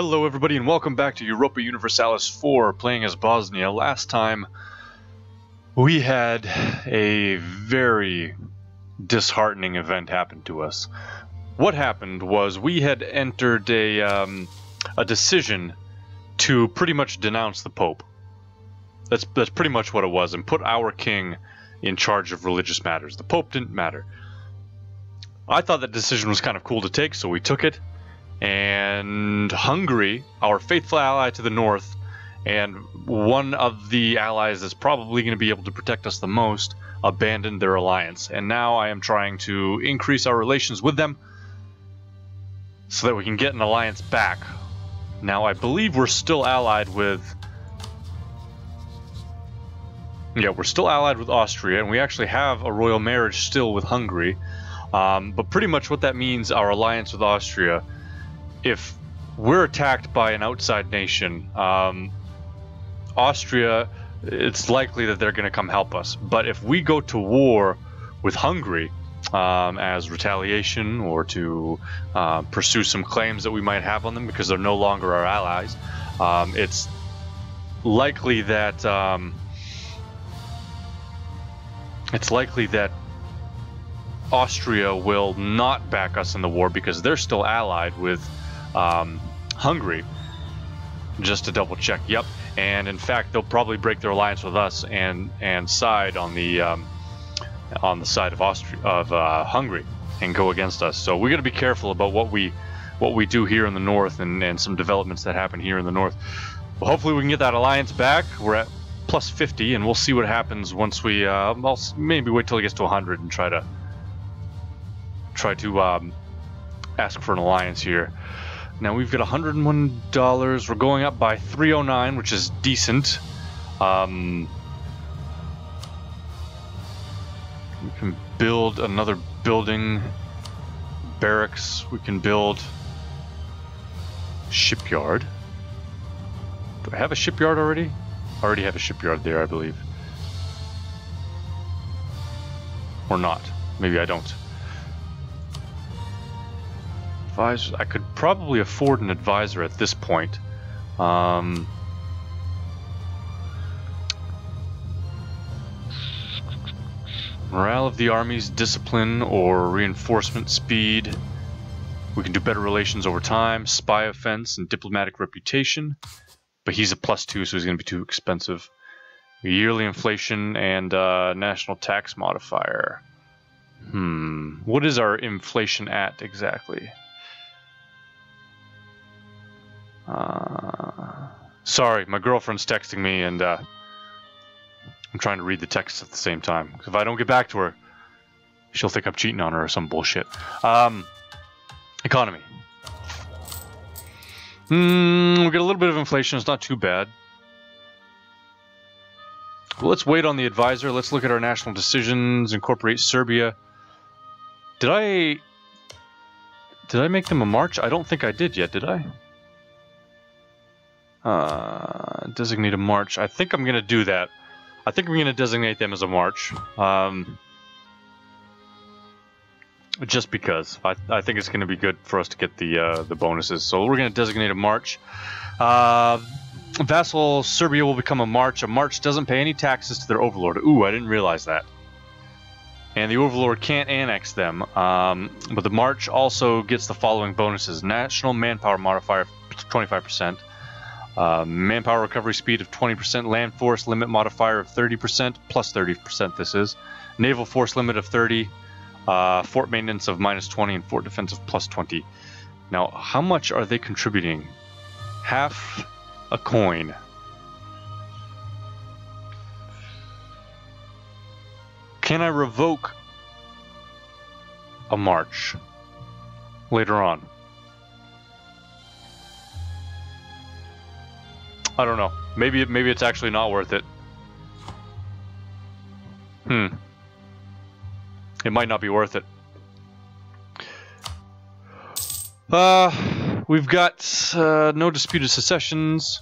Hello everybody and welcome back to Europa Universalis 4, playing as Bosnia. Last time we had a very disheartening event happen to us. What happened was we had entered a decision to pretty much denounce the Pope. That's pretty much what it was, and put our king in charge of religious matters. The Pope didn't matter. I thought that decision was kind of cool to take, so we took it. And Hungary, our faithful ally to the north, and one of the allies that's probably going to be able to protect us the most, abandoned their alliance. And now I am trying to increase our relations with them so that we can get an alliance back. Now, I believe we're still allied with... Yeah, we're still allied with Austria, and we actually have a royal marriage still with Hungary. But pretty much what that means, our alliance with Austria... If we're attacked by an outside nation, Austria, it's likely that they're going to come help us. But if we go to war with Hungary as retaliation or to pursue some claims that we might have on them because they're no longer our allies, it's likely that Austria will not back us in the war because they're still allied with Hungary. Just to double check. Yep. And in fact, they'll probably break their alliance with us and side on the side of Hungary and go against us. So we got to be careful about what we do here in the north and some developments that happen here in the north. Well, hopefully we can get that alliance back. We're at plus 50, and we'll see what happens once we. I'll maybe wait till it gets to 100 and try to ask for an alliance here. Now we've got $101. We're going up by 309, which is decent. We can build another building, barracks. We can build shipyard. Do I have a shipyard already? I already have a shipyard there, I believe. Or not. Maybe I don't. Advisors. I could probably afford an advisor at this point. Morale of the armies, discipline or reinforcement speed. We can do better relations over time, spy offense, and diplomatic reputation. But he's a +2, so he's going to be too expensive. Yearly inflation and national tax modifier. What is our inflation at exactly? Sorry, my girlfriend's texting me, and I'm trying to read the text at the same time. 'Cause if I don't get back to her, she'll think I'm cheating on her or some bullshit. Economy. We get a little bit of inflation. It's not too bad. Well, let's wait on the advisor. Let's look at our national decisions. Incorporate Serbia. Did I make them a march? I don't think I did yet, did I? Designate a march. I think I'm going to do that. I think I'm going to designate them as a march. Just because. I think it's going to be good for us to get the bonuses. So we're going to designate a march. Vassal Serbia will become a march. A march doesn't pay any taxes to their overlord. Ooh, I didn't realize that. And the overlord can't annex them. But the march also gets the following bonuses. National manpower modifier 25%. Manpower recovery speed of 20%, land force limit modifier of 30%, plus 30% this is, naval force limit of 30, fort maintenance of -20, and fort defense of +20. Now, how much are they contributing? Half a coin. Can I revoke a march later on? I don't know. Maybe it's actually not worth it. It might not be worth it. We've got no disputed secessions.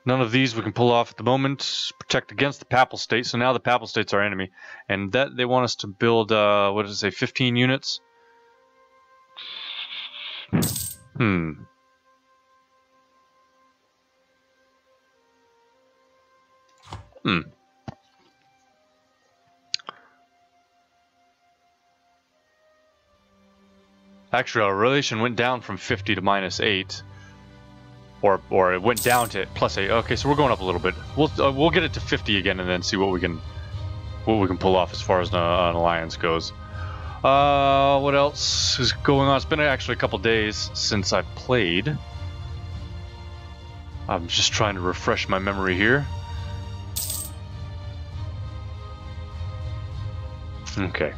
None of these we can pull off at the moment. Protect against the Papal State. So now the Papal State's our enemy, and that they want us to build. What does it say? 15 units. Hmm. Hmm. Actually, our relation went down from 50 to -8, or it went down to +8. Okay, so we're going up a little bit. We'll get it to 50 again, and then see what we can pull off as far as an alliance goes. What else is going on? It's been actually a couple days since I played. I'm just trying to refresh my memory here. Okay.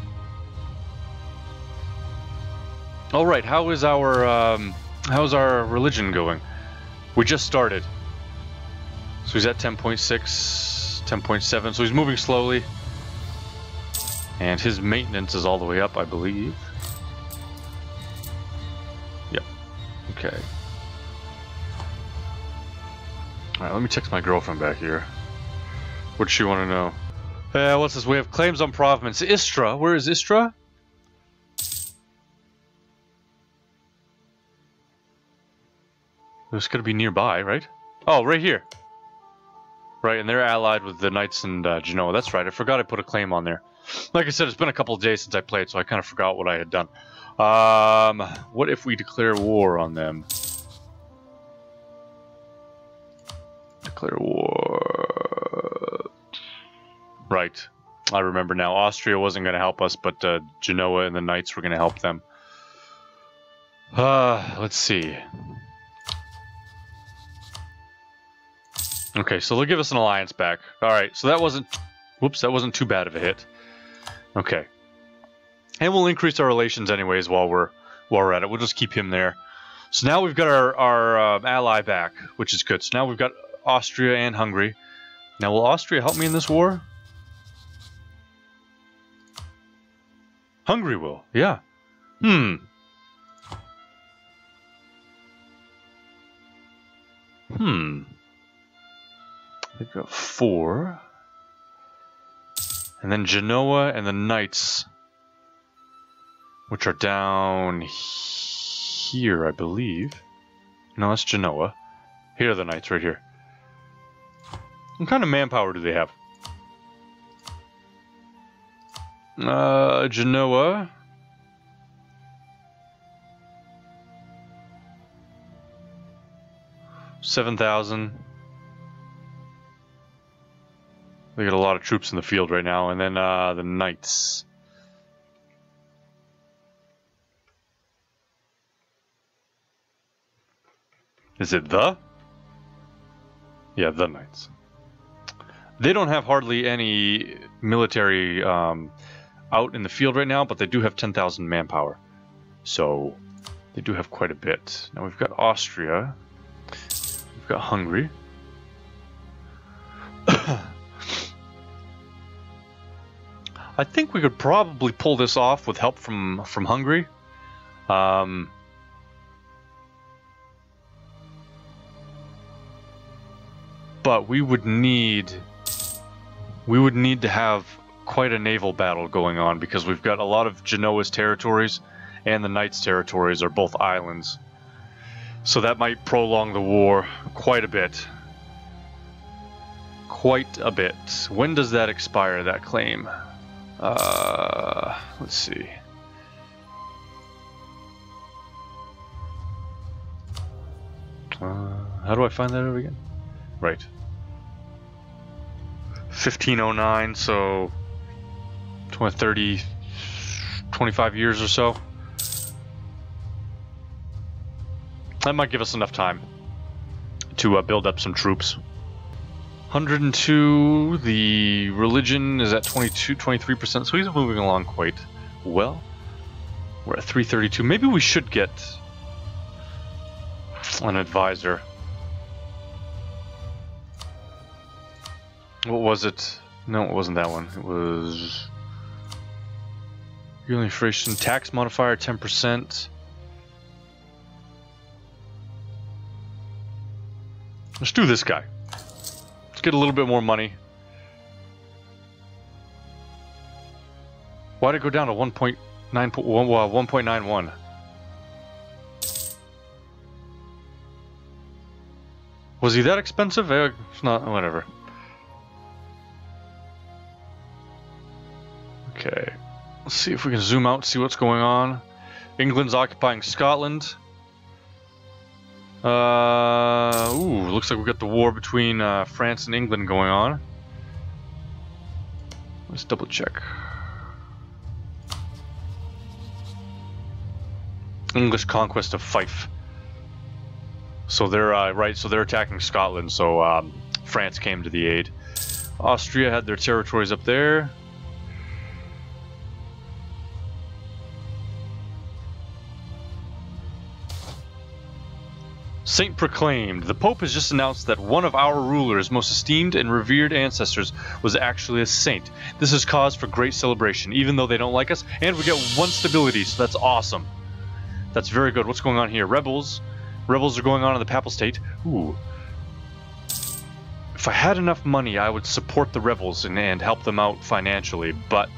All right. How's our religion going? We just started. So he's at 10.6, 10.7. So he's moving slowly. And his maintenance is all the way up, I believe. Yep. Okay. Alright, let me text my girlfriend back here. What does she want to know? What's this? We have claims on province. Istra. Where is Istra? It's going to be nearby, right? Oh, right here. Right, and they're allied with the Knights and Genoa. That's right. I forgot I put a claim on there. Like I said, it's been a couple of days since I played, so I kind of forgot what I had done. What if we declare war on them? Declare war. Right. I remember now. Austria wasn't going to help us, but Genoa and the Knights were going to help them. Let's see. Okay, so they'll give us an alliance back. Alright, so that wasn't... Whoops, that wasn't too bad of a hit. Okay. And we'll increase our relations anyways while we're at it. We'll just keep him there. So now we've got our ally back, which is good. So now we've got Austria and Hungary. Now, will Austria help me in this war? Hungary will, yeah. They've got 4. And then Genoa and the Knights, which are down here, I believe. No, that's Genoa. Here are the Knights, right here. What kind of manpower do they have? Genoa. $7,000. They got a lot of troops in the field right now, and then the Knights. Is it the? Yeah, the Knights. They don't have hardly any military out in the field right now, but they do have 10,000 manpower. So they do have quite a bit. Now we've got Austria. We've got Hungary. I think we could probably pull this off with help from Hungary. But we would need to have quite a naval battle going on, because we've got a lot of Genoa's territories and the Knights' territories are both islands. So that might prolong the war quite a bit. Quite a bit. When does that expire, that claim? Let's see. How do I find that out again? Right. 1509, so 30, 25 years or so. That might give us enough time to build up some troops. 102, the religion is at 23%, so he's moving along quite well. We're at 332. Maybe we should get an advisor. What was it? No, it wasn't that one. It was yearly inflation, tax modifier 10%. Let's do this guy. Let's get a little bit more money. Why'd it go down to 1.91? Was he that expensive? It's not, whatever. Okay. Let's see if we can zoom out and see what's going on. England's occupying Scotland. Ooh, looks like we got the war between France and England going on. Let's double check. English conquest of Fife. So they're right. So they're attacking Scotland. So France came to the aid. Austria had their territories up there. Saint proclaimed. The Pope has just announced that one of our rulers' most esteemed and revered ancestors was actually a saint. This is cause for great celebration, even though they don't like us, and we get 1 stability, so that's awesome. That's very good. What's going on here? Rebels. Rebels are going on in the Papal State. Ooh. If I had enough money, I would support the rebels and help them out financially, but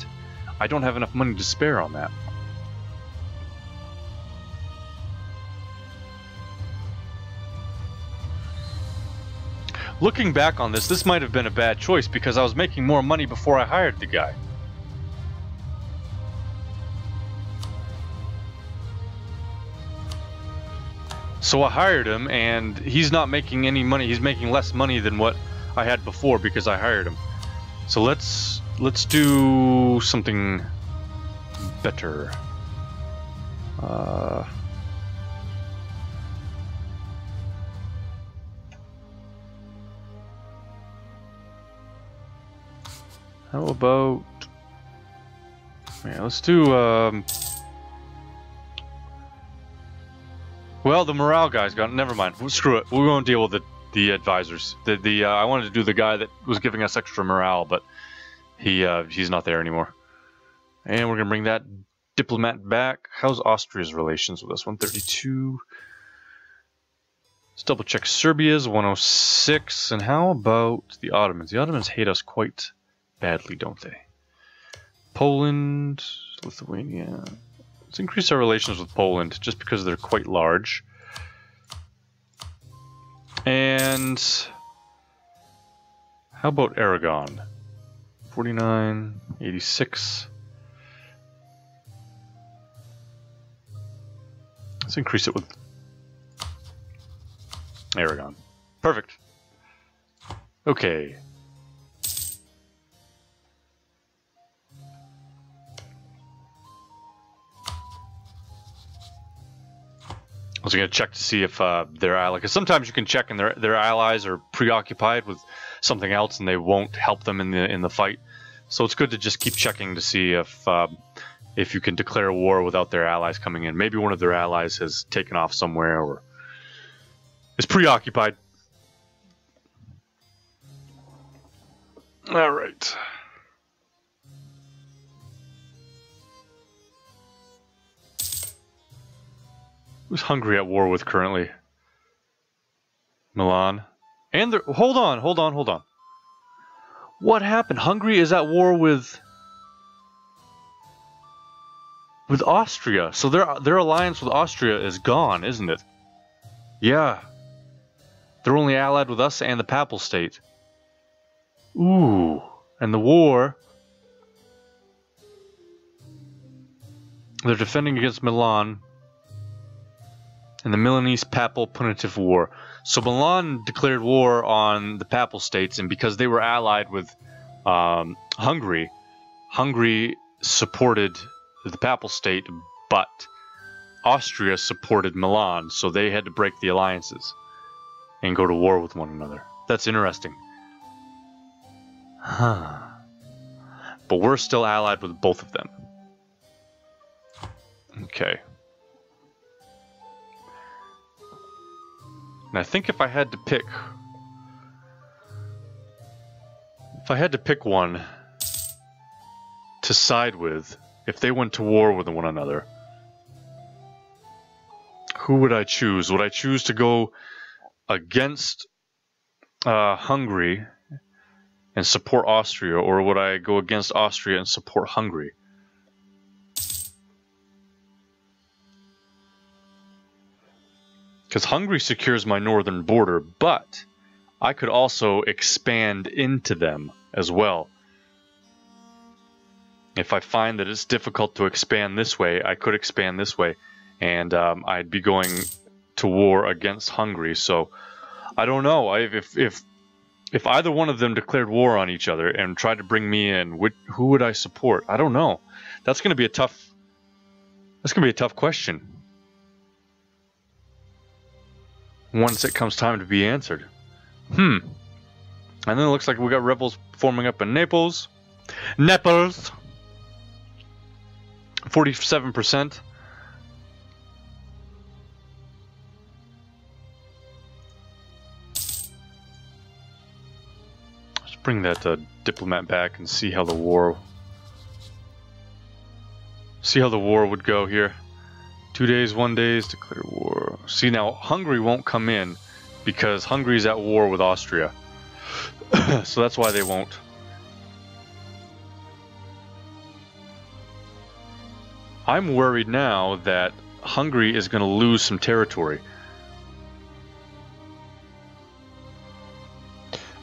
I don't have enough money to spare on that. Looking back on this might have been a bad choice because I was making more money before I hired the guy. So I hired him, and he's not making any money. He's making less money than what I had before because I hired him. So let's do something better. How about... Yeah, let's do... Well, the morale guy's gone. Never mind. Screw it. We won't deal with the advisors. I wanted to do the guy that was giving us extra morale, but he's not there anymore. And we're gonna bring that diplomat back. How's Austria's relations with us? 132. Let's double check Serbia's 106. And how about the Ottomans? The Ottomans hate us quite badly, don't they? Poland, Lithuania. Let's increase our relations with Poland just because they're quite large. And how about Aragon? 49, 86. Let's increase it with Aragon. Perfect. Okay. I was going to check to see if their ally, because sometimes you can check and their allies are preoccupied with something else and they won't help them in the fight. So it's good to just keep checking to see if you can declare war without their allies coming in. Maybe one of their allies has taken off somewhere or is preoccupied. All right. Who's Hungary at war with currently? Milan. And they're... Hold on. What happened? Hungary is at war with Austria. So their alliance with Austria is gone, isn't it? Yeah. They're only allied with us and the Papal State. Ooh. And the war... They're defending against Milan in the Milanese Papal Punitive War. So Milan declared war on the Papal States, and because they were allied with Hungary, Hungary supported the Papal State, but Austria supported Milan, so they had to break the alliances and go to war with one another. That's interesting. Huh. But we're still allied with both of them. Okay. And I think if I had to pick one to side with, if they went to war with one another, who would I choose? Would I choose to go against Hungary and support Austria, or would I go against Austria and support Hungary? Because Hungary secures my northern border, but I could also expand into them as well. If I find that it's difficult to expand this way, I could expand this way, and I'd be going to war against Hungary. So I don't know if either one of them declared war on each other and tried to bring me in, who would I support? I don't know. That's going to be a tough. That's going to be a tough question once it comes time to be answered. And then it looks like we got rebels forming up in Naples. 47%. Let's bring that diplomat back and see how the war would go here. 2 days, 1 day, declare war. See, now Hungary won't come in because Hungary's at war with Austria. So that's why they won't. I'm worried now that Hungary is going to lose some territory.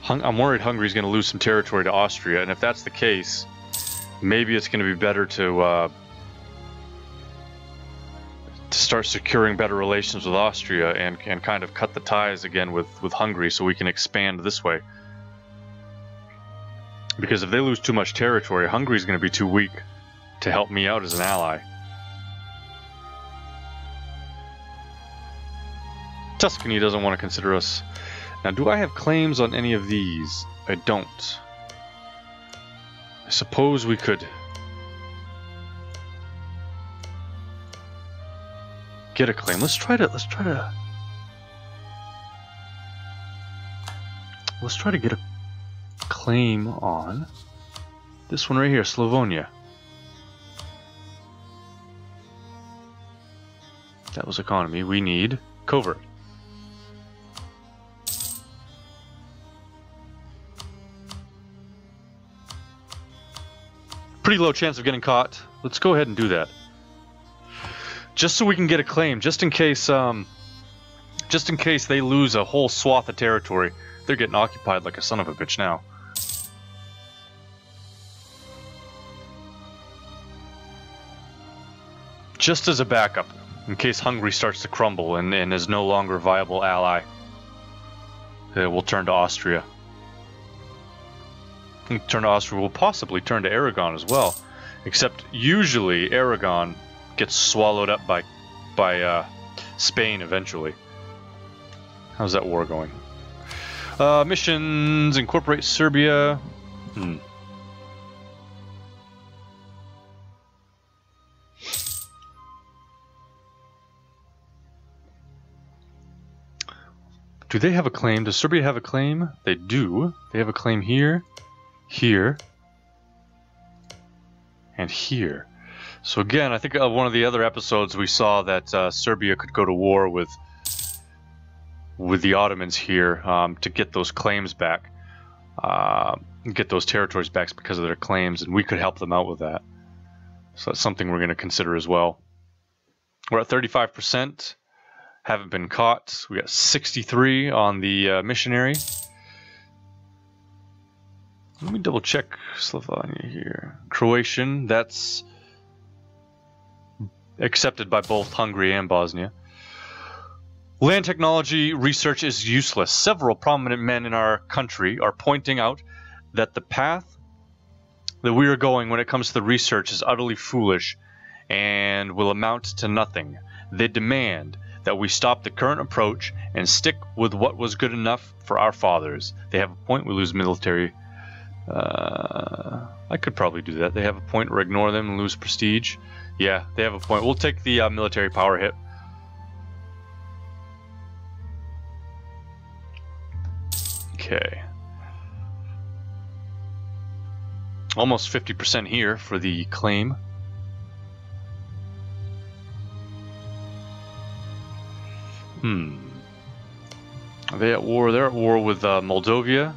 I'm worried Hungary's going to lose some territory to Austria, and if that's the case, maybe it's going to be better to start securing better relations with Austria and kind of cut the ties again with Hungary so we can expand this way. Because if they lose too much territory, Hungary's going to be too weak to help me out as an ally. Tuscany doesn't want to consider us. Now, do I have claims on any of these? I don't. I suppose we could get a claim. Let's try to get a claim on this one right here, Slavonia. That was economy. We need covert. Pretty low chance of getting caught. Let's go ahead and do that. Just so we can get a claim, just in case they lose a whole swath of territory. They're getting occupied like a son of a bitch now. Just as a backup, in case Hungary starts to crumble and is no longer a viable ally, we'll turn to Austria. Turn to Austria, we'll possibly turn to Aragon as well. Except usually Aragon gets swallowed up by Spain eventually. How's that war going? Missions, incorporate Serbia. Do they have a claim? Does Serbia have a claim? They do. They have a claim here, here, and here. So again, I think one of the other episodes we saw that Serbia could go to war with the Ottomans here to get those claims back, get those territories back because of their claims, and we could help them out with that. So that's something we're going to consider as well. We're at 35%. Haven't been caught. We got 63 on the missionary. Let me double check Slovenia here. Croatian, that's accepted by both Hungary and Bosnia. Land technology research is useless. Several prominent men in our country are pointing out that the path that we are going when it comes to the research is utterly foolish and will amount to nothing. They demand that we stop the current approach and stick with what was good enough for our fathers. They have a point. We lose military. I could probably do that. They have a point, or ignore them and lose prestige. Yeah, they have a point. We'll take the military power hit. Okay. Almost 50% here for the claim. Are they at war? They're at war with Moldova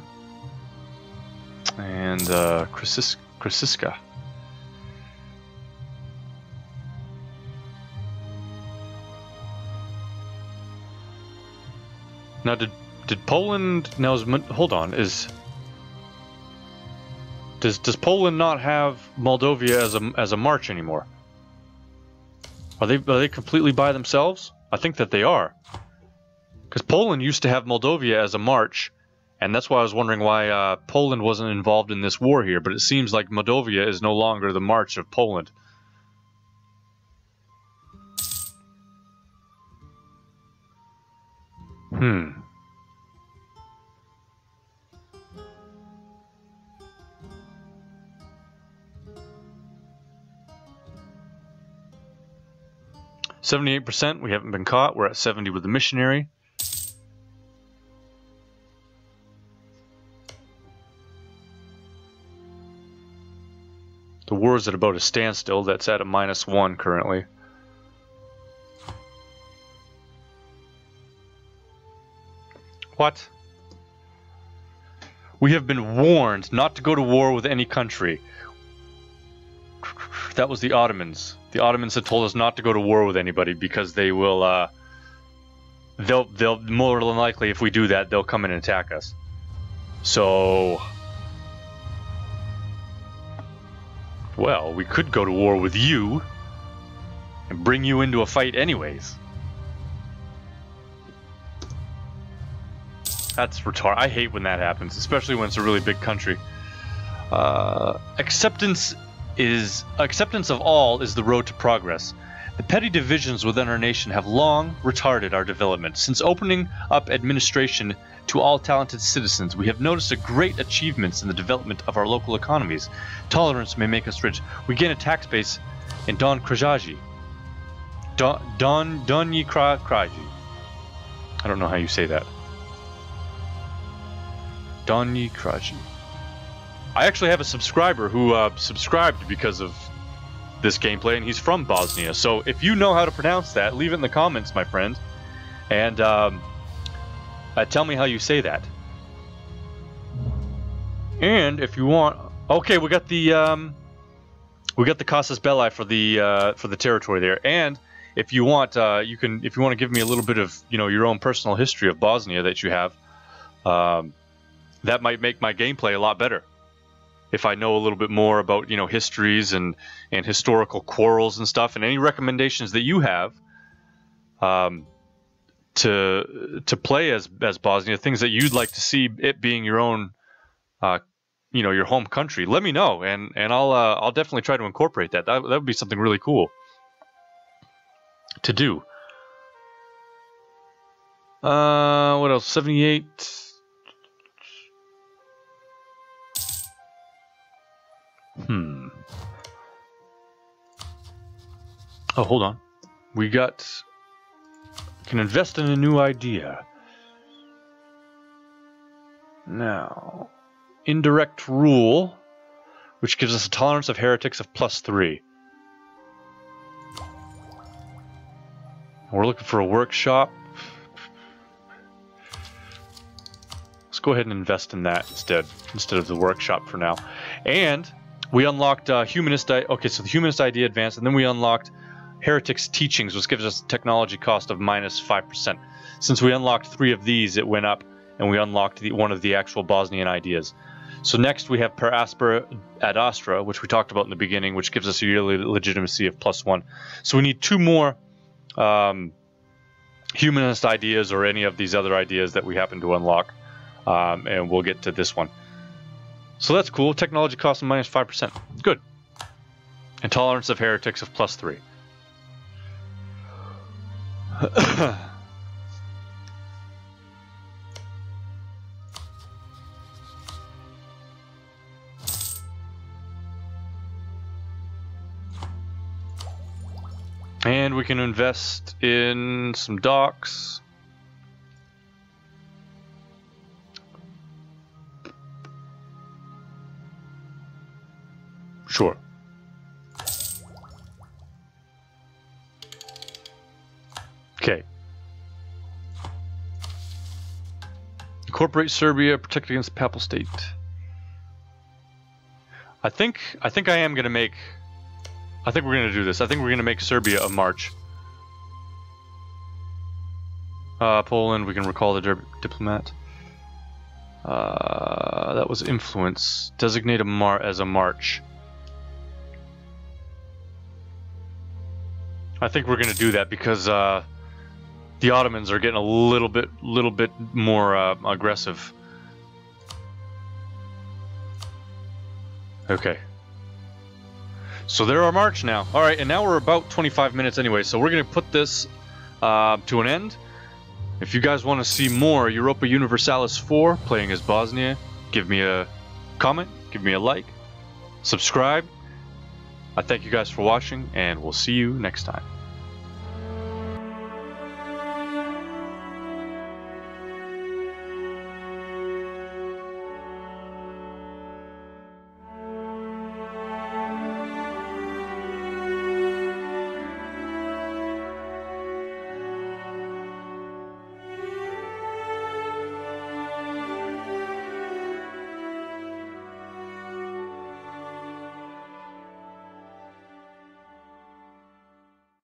and Krasiska. Now, did Poland now? Hold on. Does Poland not have Moldova as a march anymore? Are they completely by themselves? I think that they are. Because Poland used to have Moldova as a march, and that's why I was wondering why Poland wasn't involved in this war here. But it seems like Moldova is no longer the march of Poland. Hmm. %. We haven't been caught. We're at 70 with the missionary. The war is at about a standstill. That's at a -1 currently. What? We have been warned not to go to war with any country. That was the Ottomans. The Ottomans had told us not to go to war with anybody because they will, they'll more than likely, if we do that, they'll come in and attack us. So, well, we could go to war with you and bring you into a fight anyways. That's retarded. I hate when that happens, especially when it's a really big country. Acceptance of all is the road to progress. The petty divisions within our nation have long retarded our development. Since opening up administration to all talented citizens, we have noticed a great achievements in the development of our local economies. Tolerance may make us rich. We gain a tax base in Don Krajaji. Donyi Kraji. I don't know how you say that. Donyi Kraji. I actually have a subscriber who subscribed because of this gameplay, and he's from Bosnia. So if you know how to pronounce that, leave it in the comments, my friend, and tell me how you say that. And if you want, okay, we got the casus belli for the territory there. And if you want, if you want to give me a little bit of your own personal history of Bosnia that you have, that might make my gameplay a lot better. If I know a little bit more about histories and historical quarrels and stuff, and any recommendations that you have to play as Bosnia, things that you'd like to see it being your own your home country, let me know, and I'll definitely try to incorporate that. That would be something really cool to do. What else? 78. Oh, hold on. We can invest in a new idea. Now, indirect rule, which gives us a tolerance of heretics of +3. We're looking for a workshop. Let's go ahead and invest in that instead of the workshop for now. And we unlocked humanist. Okay, so the humanist idea advanced, and then we unlocked heretics teachings, which gives us a technology cost of -5%. Since we unlocked 3 of these, it went up, and we unlocked one of the actual Bosnian ideas. So next we have per aspera ad astra, which we talked about in the beginning, which gives us a yearly legitimacy of +1. So we need 2 more humanist ideas, or any of these other ideas that we happen to unlock, and we'll get to this one. So that's cool. Technology cost of -5%. Good. And tolerance of heretics of +3. And we can invest in some docks. Sure. Okay. Incorporate Serbia, protect against the Papal State. I think I am gonna make. I think we're gonna do this. I think we're gonna make Serbia a march. Poland, we can recall the diplomat. That was influence. Designate as a march. I think we're gonna do that because the Ottomans are getting a little bit more aggressive. Okay. So they're our march now. All right, and now we're about 25 minutes anyway, so we're gonna put this to an end. If you guys want to see more Europa Universalis 4 playing as Bosnia, give me a comment, give me a like, subscribe. I thank you guys for watching, and we'll see you next time.